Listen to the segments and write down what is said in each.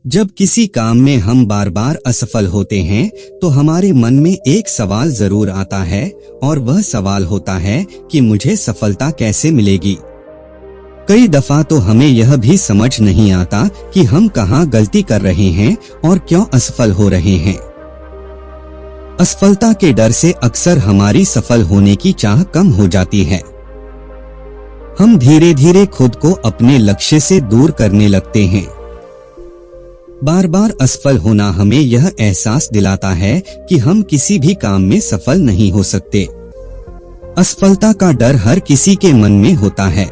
जब किसी काम में हम बार बार असफल होते हैं तो हमारे मन में एक सवाल जरूर आता है और वह सवाल होता है कि मुझे सफलता कैसे मिलेगी। कई दफा तो हमें यह भी समझ नहीं आता कि हम कहाँ गलती कर रहे हैं और क्यों असफल हो रहे हैं। असफलता के डर से अक्सर हमारी सफल होने की चाह कम हो जाती है। हम धीरे धीरे खुद को अपने लक्ष्य से दूर करने लगते हैं। बार बार असफल होना हमें यह एहसास दिलाता है कि हम किसी भी काम में सफल नहीं हो सकते। असफलता का डर हर किसी के मन में होता है।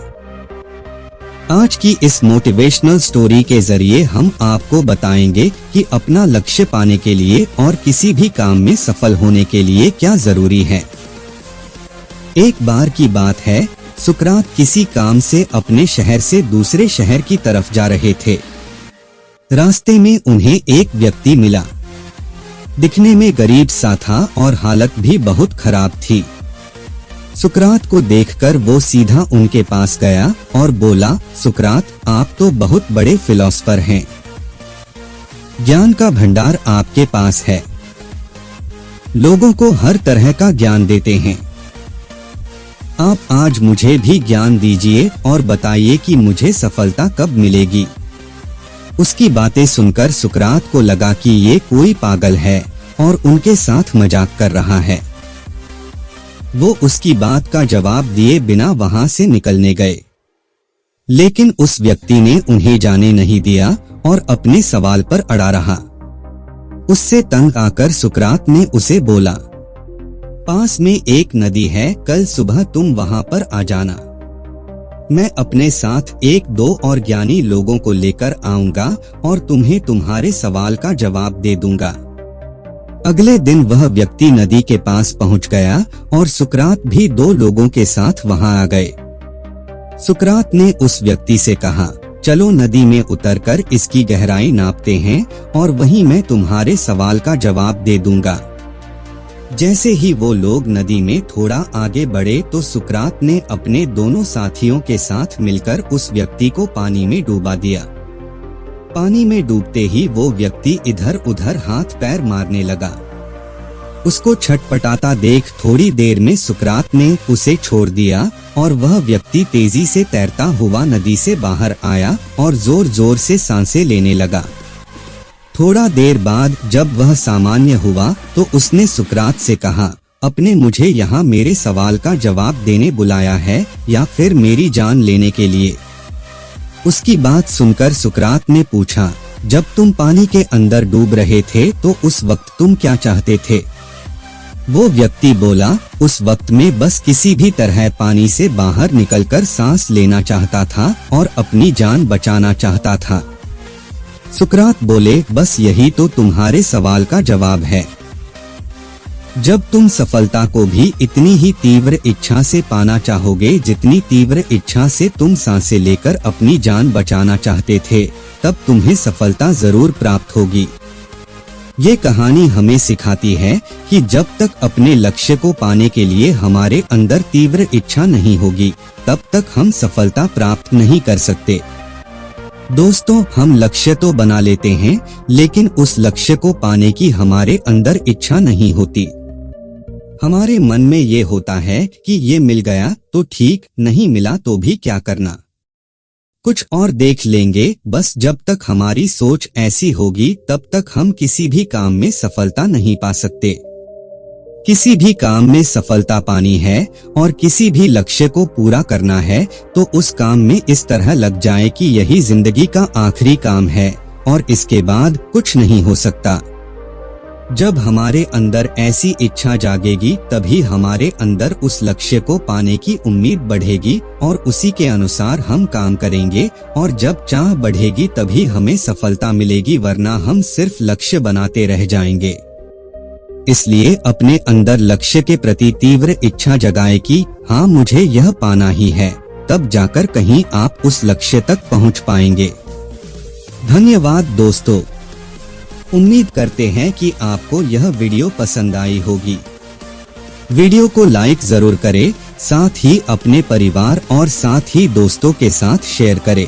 आज की इस मोटिवेशनल स्टोरी के जरिए हम आपको बताएंगे कि अपना लक्ष्य पाने के लिए और किसी भी काम में सफल होने के लिए क्या जरूरी है। एक बार की बात है, सुकरात किसी काम से अपने शहर से दूसरे शहर की तरफ जा रहे थे। रास्ते में उन्हें एक व्यक्ति मिला। दिखने में गरीब सा था और हालत भी बहुत खराब थी। सुकरात को देखकर वो सीधा उनके पास गया और बोला, सुकरात, आप तो बहुत बड़े फिलोसफर हैं। ज्ञान का भंडार आपके पास है। लोगों को हर तरह का ज्ञान देते हैं। आप आज मुझे भी ज्ञान दीजिए और बताइए कि मुझे सफलता कब मिलेगी। उसकी बातें सुनकर सुकरात को लगा कि ये कोई पागल है और उनके साथ मजाक कर रहा है। वो उसकी बात का जवाब दिए बिना वहां से निकलने गए, लेकिन उस व्यक्ति ने उन्हें जाने नहीं दिया और अपने सवाल पर अड़ा रहा। उससे तंग आकर सुकरात ने उसे बोला, पास में एक नदी है, कल सुबह तुम वहां पर आ जाना। मैं अपने साथ एक दो और ज्ञानी लोगों को लेकर आऊंगा और तुम्हें तुम्हारे सवाल का जवाब दे दूंगा। अगले दिन वह व्यक्ति नदी के पास पहुंच गया और सुकरात भी दो लोगों के साथ वहां आ गए। सुकरात ने उस व्यक्ति से कहा, चलो नदी में उतरकर इसकी गहराई नापते हैं और वहीं मैं तुम्हारे सवाल का जवाब दे दूंगा। जैसे ही वो लोग नदी में थोड़ा आगे बढ़े तो सुकरात ने अपने दोनों साथियों के साथ मिलकर उस व्यक्ति को पानी में डूबा दिया। पानी में डूबते ही वो व्यक्ति इधर उधर हाथ पैर मारने लगा। उसको छटपटाता देख थोड़ी देर में सुकरात ने उसे छोड़ दिया और वह व्यक्ति तेजी से तैरता हुआ नदी से बाहर आया और जोर जोर से सांसें लेने लगा। थोड़ा देर बाद जब वह सामान्य हुआ तो उसने सुकरात से कहा, अपने मुझे यहाँ मेरे सवाल का जवाब देने बुलाया है या फिर मेरी जान लेने के लिए। उसकी बात सुनकर सुकरात ने पूछा, जब तुम पानी के अंदर डूब रहे थे तो उस वक्त तुम क्या चाहते थे? वो व्यक्ति बोला, उस वक्त में बस किसी भी तरह पानी से बाहर निकलकर सांस लेना चाहता था और अपनी जान बचाना चाहता था। सुकरात बोले, बस यही तो तुम्हारे सवाल का जवाब है। जब तुम सफलता को भी इतनी ही तीव्र इच्छा से पाना चाहोगे जितनी तीव्र इच्छा से तुम सांसें लेकर अपनी जान बचाना चाहते थे, तब तुम्हें सफलता जरूर प्राप्त होगी। ये कहानी हमें सिखाती है कि जब तक अपने लक्ष्य को पाने के लिए हमारे अंदर तीव्र इच्छा नहीं होगी, तब तक हम सफलता प्राप्त नहीं कर सकते। दोस्तों, हम लक्ष्य तो बना लेते हैं, लेकिन उस लक्ष्य को पाने की हमारे अंदर इच्छा नहीं होती। हमारे मन में ये होता है कि ये मिल गया तो ठीक, नहीं मिला तो भी क्या करना, कुछ और देख लेंगे। बस जब तक हमारी सोच ऐसी होगी तब तक हम किसी भी काम में सफलता नहीं पा सकते। किसी भी काम में सफलता पानी है और किसी भी लक्ष्य को पूरा करना है तो उस काम में इस तरह लग जाए कि यही जिंदगी का आखिरी काम है और इसके बाद कुछ नहीं हो सकता। जब हमारे अंदर ऐसी इच्छा जागेगी तभी हमारे अंदर उस लक्ष्य को पाने की उम्मीद बढ़ेगी और उसी के अनुसार हम काम करेंगे और जब चाह बढ़ेगी तभी हमें सफलता मिलेगी, वरना हम सिर्फ लक्ष्य बनाते रह जाएंगे। इसलिए अपने अंदर लक्ष्य के प्रति तीव्र इच्छा जगाए कि हाँ, मुझे यह पाना ही है, तब जाकर कहीं आप उस लक्ष्य तक पहुंच पाएंगे। धन्यवाद दोस्तों, उम्मीद करते हैं कि आपको यह वीडियो पसंद आई होगी। वीडियो को लाइक जरूर करें, साथ ही अपने परिवार और साथ ही दोस्तों के साथ शेयर करें।